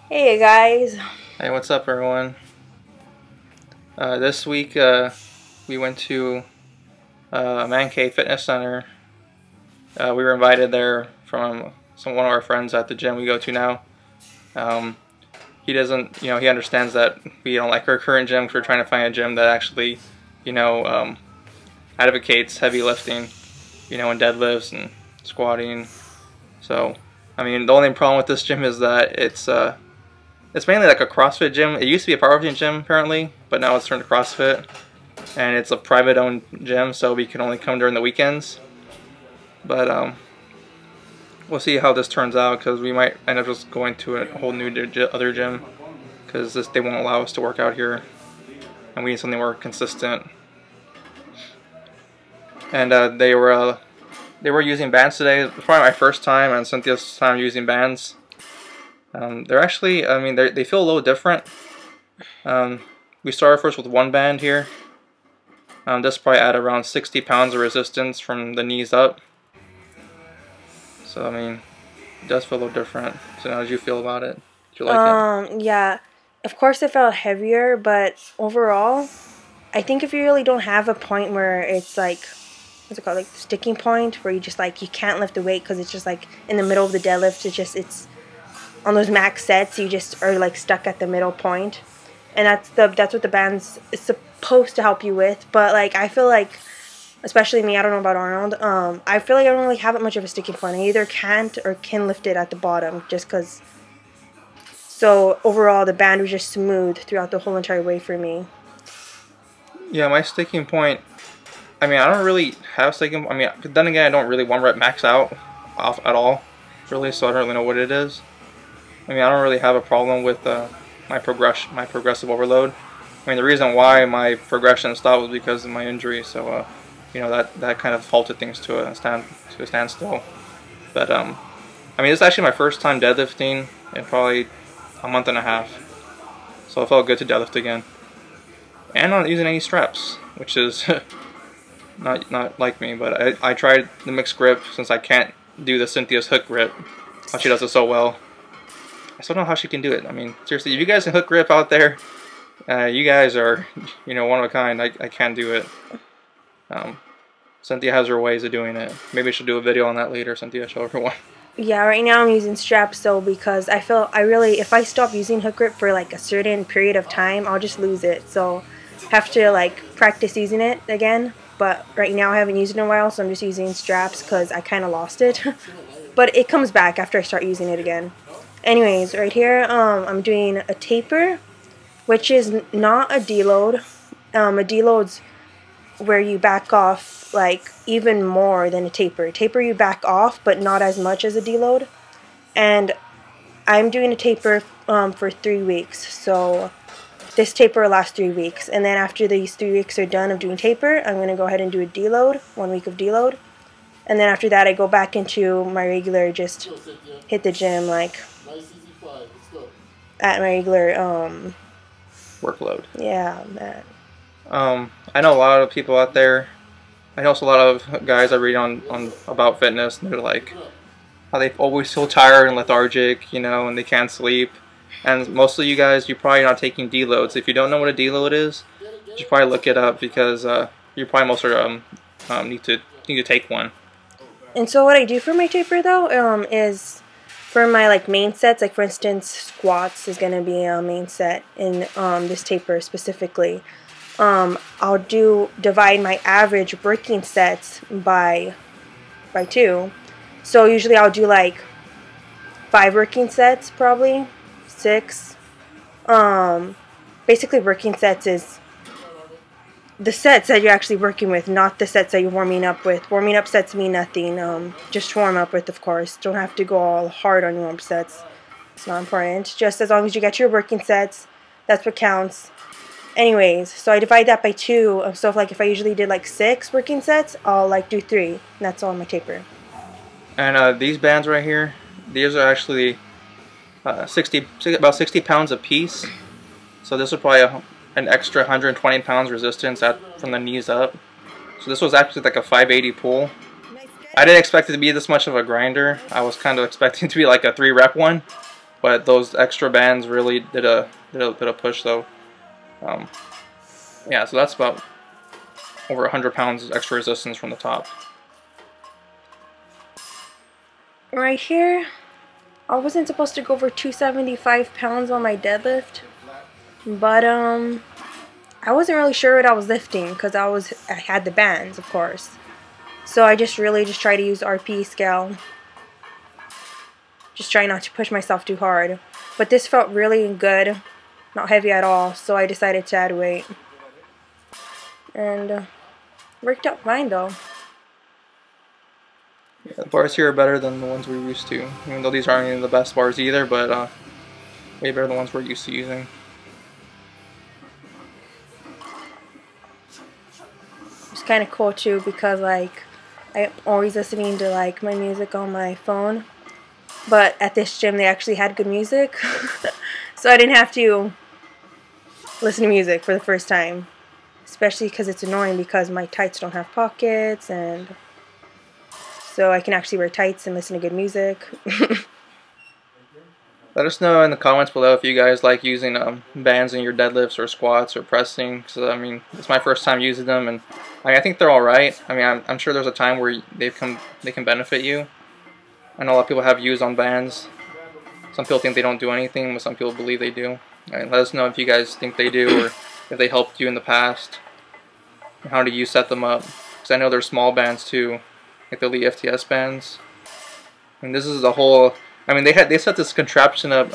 Hey guys. Hey, what's up, everyone? This week we went to ManCave Fitness Center. We were invited there from one of our friends at the gym we go to now. He doesn't, he understands that we don't like our current gym because we're trying to find a gym that actually, advocates heavy lifting, and deadlifts and squatting. So, I mean, the only problem with this gym is that it's mainly like a CrossFit gym. It used to be a powerlifting gym apparently, but now it's turned to CrossFit. And it's a private owned gym, so we can only come during the weekends. But we'll see how this turns out, because we might end up just going to a whole new other gym, because they won't allow us to work out here. And we need something more consistent. And they were using bands today. It's probably my first time and Cynthia's time using bands. They're actually, I mean, they feel a little different. We started first with one band here. This probably at around 60 pounds of resistance from the knees up. So, I mean, it does feel a little different. So how did you feel about it? Did you like it? Yeah, of course it felt heavier, but overall, I think if you really don't have a point where it's like, what's it called, like the sticking point, where you just like, you can't lift the weight because it's just like in the middle of the deadlift, it's on those max sets, you just are like stuck at the middle point. And that's what the band's is supposed to help you with. But like, I feel like, especially me, I don't know about Arnold, I feel like I don't really have it much of a sticking point. I either can't or can lift it at the bottom, just because. So overall, the band was just smooth throughout the whole entire way for me. Yeah, my sticking point, I mean, I don't really have sticking, I mean, then again, I don't really one rep max out off at all, really, so I don't really know what it is. I mean, I don't really have a problem with my progressive overload. I mean, the reason why my progression stopped was because of my injury, so that kind of halted things to a standstill. But I mean, this is actually my first time deadlifting in probably a month and a half, so it felt good to deadlift again, and not using any straps, which is not like me. But I tried the mixed grip since I can't do the Cynthia's hook grip. How she does it so well. I still don't know how she can do it. I mean, seriously, if you guys can hook grip out there, you guys are, one of a kind. I can't do it. Cynthia has her ways of doing it. Maybe she'll do a video on that later. Cynthia, show everyone. Yeah, right now I'm using straps, though, because I feel if I stop using hook grip for like a certain period of time, I'll just lose it. So I have to like practice using it again. But right now I haven't used it in a while, so I'm just using straps because I kind of lost it. But it comes back after I start using it again. Anyways, right here, I'm doing a taper, which is not a deload. A deload's where you back off like even more than a taper. Taper you back off, but not as much as a deload. And I'm doing a taper for 3 weeks. So this taper will last 3 weeks. And then after these 3 weeks are done of doing taper, I'm going to go ahead and do a deload, 1 week of deload. And then after that, I go back into my regular, just hit the gym like at my regular Workload. Yeah, man. I know a lot of people out there. I know also a lot of guys I read on about fitness, and they're like, how they always feel tired and lethargic, and they can't sleep. And most of you guys, you're probably not taking deloads. If you don't know what a deload is, you should probably look it up, because you probably most need to take one. And so what I do for my taper though is for my like main sets, like for instance squats is gonna be a main set in this taper specifically. I'll divide my average working sets by 2. So usually I'll do like 5 working sets, probably 6. Basically working sets is the sets that you're actually working with, not the sets that you're warming up with. Warming up sets mean nothing. Just warm up with, of course. Don't have to go all hard on your warm sets. It's not important. Just as long as you get your working sets, that's what counts. Anyways, so I divide that by 2. So if I usually did like 6 working sets, I'll like do 3. And that's all on my taper. And these bands right here, these are actually about 60 pounds a piece. So this will probably an extra 120 pounds resistance from the knees up. So this was actually like a 580 pull. I didn't expect it to be this much of a grinder. I was kind of expecting it to be like a 3 rep one, but those extra bands really did a push though. Yeah, so that's about over 100 pounds extra resistance from the top. Right here, I wasn't supposed to go over 275 pounds on my deadlift, but I wasn't really sure what I was lifting because I had the bands, of course. So I just tried to use RP scale. Just trying not to push myself too hard. But this felt really good, not heavy at all, so I decided to add weight. And worked out fine though. Yeah, the bars here are better than the ones we're used to, even though these aren't even the best bars either, but way better than the ones we're used to using. It's kind of cool too because like I'm always listening to like my music on my phone, but at this gym they actually had good music, so I didn't have to listen to music for the first time, especially because it's annoying because my tights don't have pockets, and so I can actually wear tights and listen to good music. Let us know in the comments below if you guys like using bands in your deadlifts or squats or pressing. So I mean, it's my first time using them, and I think they're all right. I mean, I'm sure there's a time where they can benefit you. I know a lot of people have used on bands. Some people think they don't do anything, but some people believe they do. And let us know if you guys think they do, or if they helped you in the past, and how do you set them up? Because I know there's small bands too, like the Elite FTS bands. And this is the whole. I mean, they set this contraption up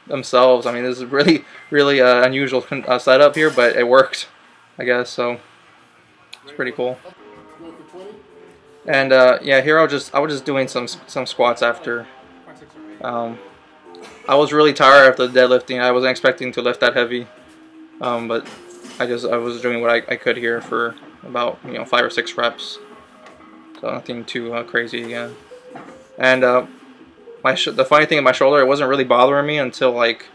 themselves. I mean, this is really unusual setup here, but it worked, I guess. So it's pretty cool. And yeah, here I was just doing some squats after. I was really tired after the deadlifting. I wasn't expecting to lift that heavy, but I was doing what I could here for about 5 or 6 reps. So nothing too crazy again. And the funny thing in my shoulder, it wasn't really bothering me until like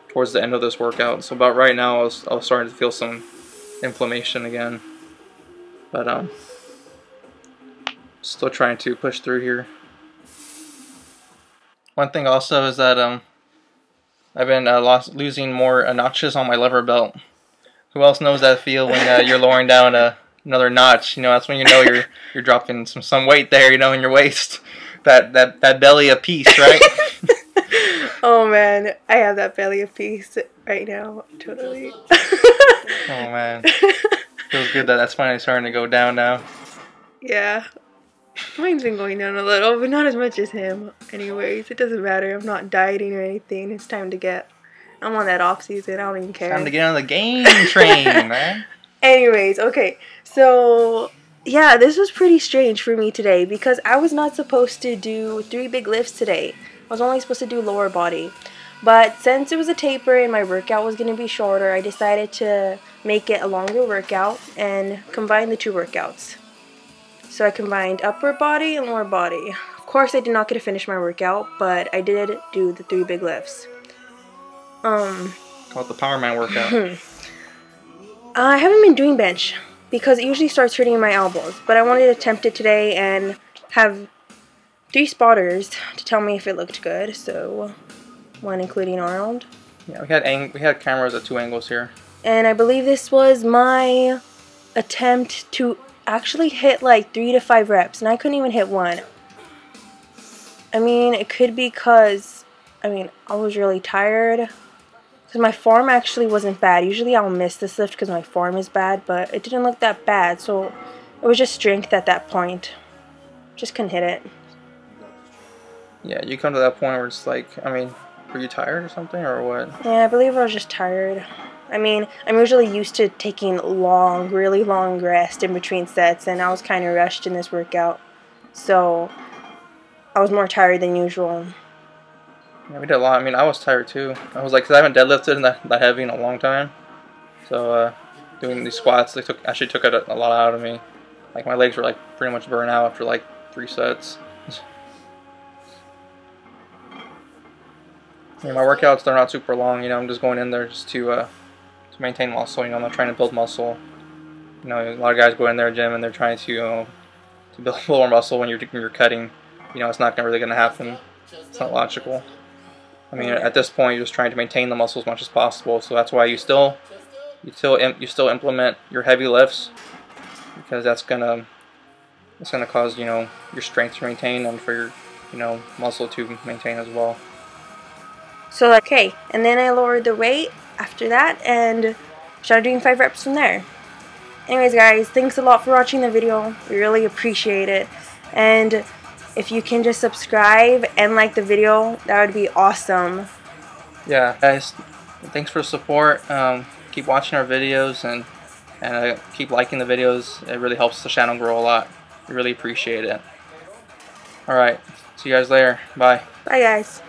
towards the end of this workout. So about right now, I was starting to feel some inflammation again. But still trying to push through here. One thing also is that I've been losing more notches on my lever belt. Who else knows that feel when you're lowering down another notch? That's when you're dropping some weight there, in your waist. That belly of peace, right? Oh man, I have that belly of peace right now, totally. Oh man, feels good that's finally starting to go down now. Yeah, mine's been going down a little, but not as much as him. Anyways, it doesn't matter. I'm not dieting or anything. It's time to get. I'm on that off season. I don't even care. Time to get on the game train, man. Anyways, okay, so. Yeah, this was pretty strange for me today because I was not supposed to do 3 big lifts today. I was only supposed to do lower body. But since it was a taper and my workout was going to be shorter, I decided to make it a longer workout and combine the 2 workouts. So I combined upper body and lower body. Of course, I did not get to finish my workout, but I did do the 3 big lifts. Called the Power Man workout. I haven't been doing bench because it usually starts hurting my elbows, but I wanted to attempt it today and have 3 spotters to tell me if it looked good. So 1 including Arnold. Yeah, we had cameras at 2 angles here. And I believe this was my attempt to actually hit like 3 to 5 reps, and I couldn't even hit 1. I mean, it could be because I was really tired. Because my form actually wasn't bad. Usually I'll miss this lift because my form is bad, but it didn't look that bad. So it was just strength at that point. Just couldn't hit it. Yeah, you come to that point where it's like, were you tired or something or what? Yeah, I believe I was just tired. I'm usually used to taking really long rest in between sets, and I was kind of rushed in this workout. So I was more tired than usual. Yeah, we did a lot. I was tired too. I was like, cause I haven't deadlifted that heavy in a long time. So doing these squats, actually took a lot out of me. Like my legs were like pretty much burnt out after like 3 sets. My workouts, they're not super long. I'm just going in there just to maintain muscle. I'm not trying to build muscle. A lot of guys go in their gym and they're trying to build more muscle when you're cutting. It's not really gonna happen. It's not logical. I mean, at this point, you're just trying to maintain the muscle as much as possible. So that's why you still implement your heavy lifts, because that's gonna cause, you know, your strength to maintain and for your, you know, muscle to maintain as well. So okay, and then I lowered the weight after that and started doing 5 reps from there. Anyways guys, thanks a lot for watching the video. We really appreciate it. And if you can just subscribe and like the video, that would be awesome. Yeah, guys, thanks for the support. Keep watching our videos and keep liking the videos. It really helps the channel grow a lot. We really appreciate it. Alright, see you guys later. Bye. Bye guys.